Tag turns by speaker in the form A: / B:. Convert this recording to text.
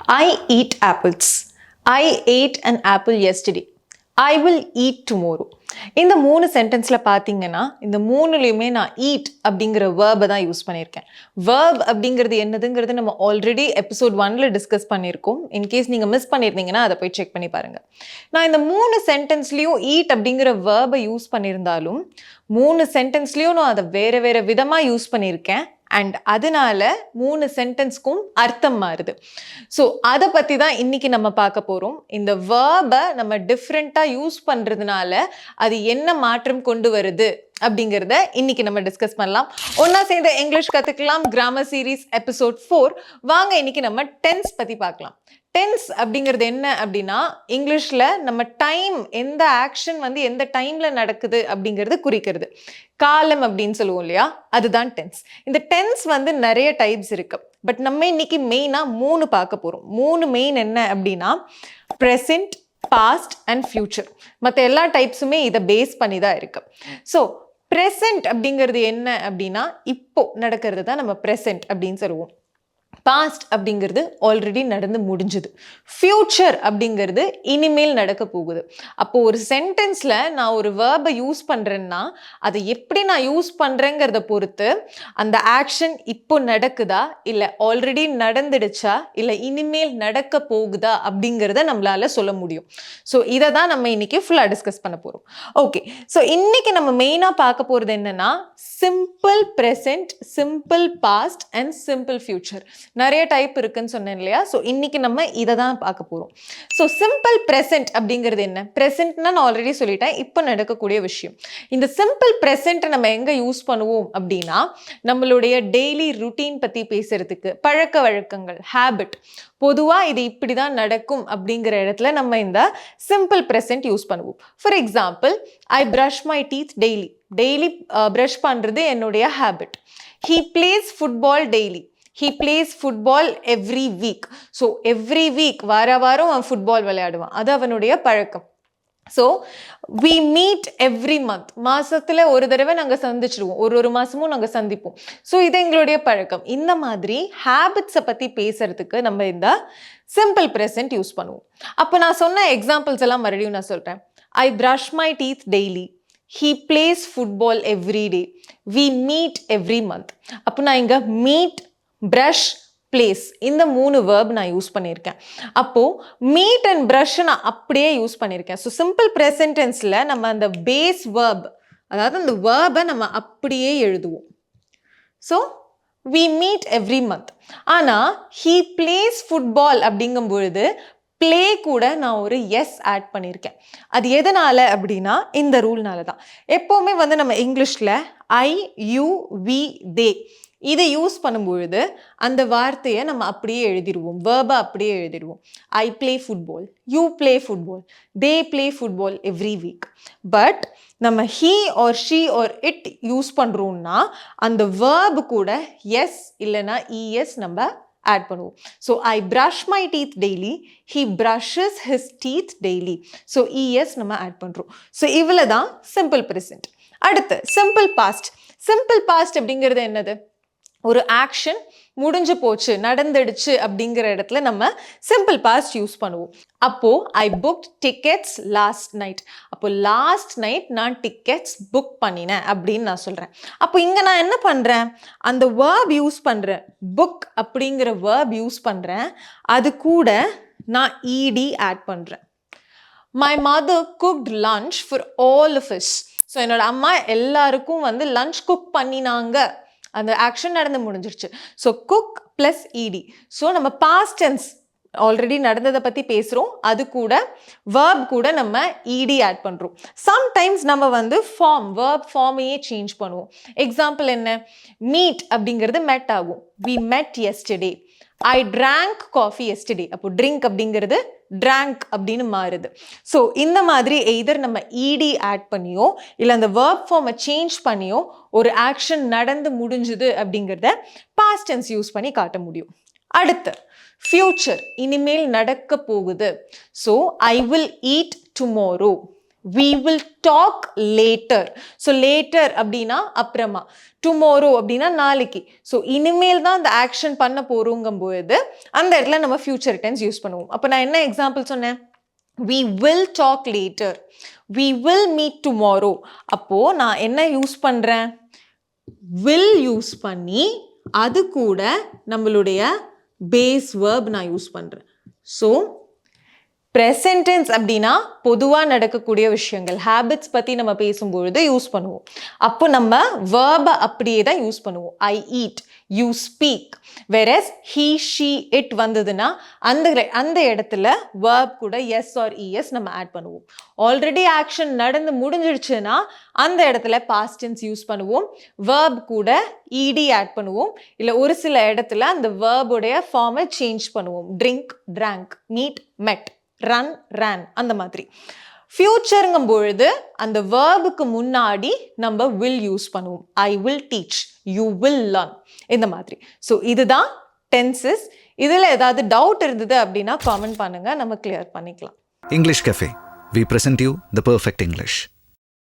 A: I eat apples. I ate an apple yesterday. I will eat tomorrow. இந்த 3 சென்டென்ஸில் பார்த்தீங்கன்னா இந்த மூணுலேயுமே நான் ஈட் அப்படிங்கிற வேர்பை தான் யூஸ் பண்ணியிருக்கேன். வேர்ப் அப்படிங்கிறது என்னதுங்கிறது நம்ம ஆல்ரெடி எபிசோட் 1ல் டிஸ்கஸ் பண்ணியிருக்கோம். இன்கேஸ் நீங்கள் மிஸ் பண்ணியிருந்தீங்கன்னா அதை போய் செக் பண்ணி பாருங்கள். நான் இந்த 3 சென்டென்ஸ்லேயும் ஈட் அப்படிங்கிற வேர்பை யூஸ் பண்ணியிருந்தாலும் 3 சென்டென்ஸ்லேயும் நான் அதை வேறு வேறு விதமாக யூஸ் பண்ணியிருக்கேன். அண்ட் அதனால 3 சென்டென்ஸ்க்கும் அர்த்தம் மாறுது. ஸோ அதை பற்றி தான் இன்னைக்கு நம்ம பார்க்க போகிறோம். இந்த வேர்பை நம்ம டிஃப்ரெண்ட்டாக யூஸ் பண்ணுறதுனால அது என்ன மாற்றம் கொண்டு வருது அப்படிங்கிறத இன்னைக்கு நம்ம டிஸ்கஸ் பண்ணலாம். ஒன்னா சேர்ந்த இங்கிலீஷ் கற்றுக்கலாம் கிராமர் சீரீஸ் எபிசோட் 4. வாங்க இன்னைக்கு நம்ம டென்ஸ் பற்றி பார்க்கலாம். டென்ஸ் அப்படிங்கிறது என்ன அப்படின்னா இங்கிலீஷில் நம்ம டைம், எந்த ஆக்ஷன் வந்து எந்த டைமில் நடக்குது அப்படிங்கிறது குறிக்கிறது. காலம் அப்படின்னு சொல்லுவோம் இல்லையா, அதுதான் டென்ஸ். இந்த டென்ஸ் வந்து நிறைய டைப்ஸ் இருக்கு. பட் நம்ம இன்னைக்கு மெயினாக 3 பார்க்க போகிறோம். 3 மெயின் என்ன அப்படின்னா ப்ரெசென்ட், பாஸ்ட் அண்ட் ஃபியூச்சர். மற்ற எல்லா டைப்ஸுமே இதை பேஸ் பண்ணி தான் இருக்கு. ஸோ ப்ரெசென்ட் அப்படிங்கிறது என்ன அப்படின்னா இப்போ நடக்கிறது தான் நம்ம ப்ரெசென்ட் அப்படின்னு சொல்லுவோம். பாஸ்ட் அப்படிங்கிறது ஆல்ரெடி நடந்து முடிஞ்சுது. ஃபியூச்சர் அப்படிங்கிறது இனிமேல் நடக்க போகுது. அப்போ ஒரு சென்டென்ஸில் நான் ஒரு வேர்பை யூஸ் பண்ணுறேன்னா அதை எப்படி நான் யூஸ் பண்ணுறேங்கிறத பொறுத்து அந்த ஆக்ஷன் இப்போ நடக்குதா, இல்லை ஆல்ரெடி நடந்துடுச்சா, இல்லை இனிமேல் நடக்க போகுதா அப்படிங்கிறத நம்மளால சொல்ல முடியும். ஸோ இதை தான் நம்ம இன்னைக்கு ஃபுல்லாக டிஸ்கஸ் பண்ண போகிறோம். ஓகே, ஸோ இன்னைக்கு நம்ம மெயினாக பார்க்க போகிறது என்னன்னா simple present, simple past and simple future. நிறைய டைப் இருக்குன்னு சொன்னேன் இல்லையா. ஸோ இன்னைக்கு நம்ம இதை தான் பார்க்க போகிறோம். ஸோ சிம்பிள் ப்ரெசென்ட் அப்படிங்கிறது என்ன? ப்ரெசென்ட்னா நான் ஆல்ரெடி சொல்லிட்டேன், இப்போ நடக்கக்கூடிய விஷயம். இந்த சிம்பிள் ப்ரெசென்ட்டை நம்ம எங்கே யூஸ் பண்ணுவோம் அப்படின்னா நம்மளுடைய டெய்லி ருட்டீன் பற்றி பேசுறதுக்கு, பழக்க வழக்கங்கள், ஹேபிட், பொதுவாக இது இப்படி தான் நடக்கும் அப்படிங்கிற இடத்துல நம்ம இந்த சிம்பிள் ப்ரெசென்ட் யூஸ் பண்ணுவோம். For example, I brush my teeth daily. Daily brush பண்ணுறது என்னுடைய habit. He plays football daily. He plays football every week. So every week வாரம் அவன் ஃபுட்பால் விளையாடுவான். அது அவனுடைய பழக்கம். So we meet every month. மாசத்துல ஒரு தடவை நாங்கள் சந்திச்சிடுவோம், ஒரு மாசமும் நாங்கள் சந்திப்போம். ஸோ இது எங்களுடைய பழக்கம். இந்த மாதிரி ஹேபிட்ஸை பற்றி பேசுறதுக்கு நம்ம இந்த சிம்பிள் ப்ரெசென்ட் யூஸ் பண்ணுவோம். அப்போ நான் சொன்ன எக்ஸாம்பிள்ஸ் எல்லாம் மறுபடியும் நான் சொல்கிறேன். ஐ brush my teeth daily. He plays football every day. We meet every month. அப்போ நான் இங்கே மீட், ப்ரஷ், பிளேஸ் இந்த 3 வேர்ப் நான் யூஸ் பண்ணியிருக்கேன். அப்போது மீட் அண்ட் ப்ரஷ் நான் அப்படியே யூஸ் பண்ணியிருக்கேன். ஸோ சிம்பிள் ப்ரெசென்ட் டென்ஸில் நம்ம அந்த பேஸ் வேர்ப், அதாவது அந்த வேர்பை நம்ம அப்படியே எழுதுவோம். So we meet every month. ஆனால் ஹீ பிளேஸ் ஃபுட்பால் அப்படிங்கும் பொழுது பிளே கூட நான் ஒரு எஸ் ஆட் பண்ணியிருக்கேன். அது எதனால அப்படின்னா இந்த ரூல்னால தான். எப்போவுமே வந்து நம்ம இங்கிலீஷில் ஐ, யூ, வி, தே இதை யூஸ் பண்ணும்பொழுது அந்த வார்த்தையை நம்ம அப்படியே எழுதிடுவோம், வேர்பை அப்படியே எழுதிடுவோம். I play football, you play football, they play football every week. But நம்ம he or she or it use பண்ணுறோம்னா அந்த வேர்பு கூட எஸ் இல்லைன்னா இஎஸ் நம்ம ஆட் பண்ணுவோம். So I brush my teeth daily, he brushes his teeth daily. So E S நம்ம add பண்ணுறோம். So இவ்வளோ தான் சிம்பிள் ப்ரெசென்ட். அடுத்து சிம்பிள் பாஸ்ட். சிம்பிள் பாஸ்ட் அப்படிங்கிறது என்னது? ஒரு ஆக்ஷன் முடிஞ்சு போச்சு, நடந்துடுச்சு அப்படிங்கிற இடத்துல நம்ம சிம்பிள் பாஸ்ட் யூஸ் பண்ணுவோம். அப்போ ஐ புக்ட் டிக்கெட்ஸ் லாஸ்ட் நைட். அப்போ லாஸ்ட் நைட் நான் டிக்கெட்ஸ் புக் பண்ணினேன் அப்படின்னு நான் சொல்கிறேன். அப்போ இங்கே நான் என்ன பண்ணுறேன்? அந்த வேர்ப் யூஸ் பண்ணுறேன், புக் அப்படிங்கிற வேர்ப் யூஸ் பண்ணுறேன். அது கூட நான் இடி ஆட் பண்ணுறேன். My mother cooked lunch for all of us. So என்னோட அம்மா எல்லாருக்கும் வந்து லன்ச் குக் பண்ணினாங்க. அந்த ஆக்ஷன் நடந்து முடிஞ்சிருச்சு. ஸோ குக் ப்ளஸ் இடி. ஸோ நம்ம பாஸ்ட் டென்ஸ் ஆல்ரெடி நடந்ததை பற்றி பேசுகிறோம், அது கூட வேர்ப் கூட நம்ம இடி ஆட் பண்ணுறோம். சம்டைம்ஸ் நம்ம வந்து வேர்ப் ஃபார்மையே சேஞ்ச் பண்ணுவோம். எக்ஸாம்பிள் என்ன? மீட் அப்படிங்கிறது மெட் ஆகும். We met yesterday. I drank coffee yesterday. அப்போ ட்ரிங்க் அப்படிங்கிறது ட்ராங்க் அப்படின்னு மாறுது. ஸோ இந்த மாதிரி எய்தர் நம்ம இடி ஆட் பண்ணியோ இல்லை அந்த வேர்ப் ஃபார்மை சேஞ்ச் பண்ணியோ ஒரு ஆக்ஷன் நடந்து முடிஞ்சுது அப்படிங்கிறத பாஸ்ட் டென்ஸ் யூஸ் பண்ணி காட்ட முடியும். அடுத்து ஃபியூச்சர், இனிமேல் நடக்க போகுது. So I will eat tomorrow. we will talk later. So later அப்படின்னா அப்புறமா, டுமாரோ அப்படின்னா நாளைக்கு. ஸோ இனிமேல் தான் அந்த ஆக்ஷன் பண்ண போகிறோங்கும்போது அந்த இடத்துல நம்ம ஃபியூச்சர் டென்ஸ் யூஸ் பண்ணுவோம். அப்போ நான் என்ன எக்ஸாம்பிள் சொன்னேன்? we will talk later, we will meet tomorrow. அப்போது நான் என்ன யூஸ் பண்ணுறேன்? will யூஸ் பண்ணி அது கூட நம்மளுடைய பேஸ் வேர்ப் நான் யூஸ் பண்ணுறேன். ஸோ ப்ரெசன்ட் டென்ஸ் அப்படின்னா பொதுவாக நடக்கக்கூடிய விஷயங்கள், ஹேபிட்ஸ் பற்றி நம்ம பேசும்பொழுது யூஸ் பண்ணுவோம். அப்போ நம்ம வேர்பை அப்படியே தான் யூஸ் பண்ணுவோம். I eat, you speak. Versus he, she, it வந்ததுன்னா அந்த இடத்துல வேர்ப் கூட எஸ் ஆர் இஎஸ் நம்ம ஆட் பண்ணுவோம். ஆல்ரெடி ஆக்ஷன் நடந்து முடிஞ்சிடுச்சுன்னா அந்த இடத்துல பாஸ்ட் டென்ஸ் யூஸ் பண்ணுவோம். வேர்ப் கூட இடி ஆட் பண்ணுவோம். இல்லை ஒரு சில இடத்துல அந்த வேர்புடைய ஃபார்மை சேஞ்ச் பண்ணுவோம். ட்ரிங்க், ட்ராங்க், மீட், மெட், ரன், ரேன், அந்த மாதிரி. ஃபியூச்சருங்கும் பொழுது அந்த வேர்புக்கு முன்னாடி நம்ம வில் யூஸ் பண்ணுவோம். I will teach, you will learn, இந்த மாதிரி. ஸோ இதுதான் டென்சஸ். இதில் ஏதாவது டவுட் இருந்தது அப்படின்னா காமெண்ட் பண்ணுங்க, நம்ம கிளியர் பண்ணிக்கலாம்.
B: English Cafe. We present you the perfect English.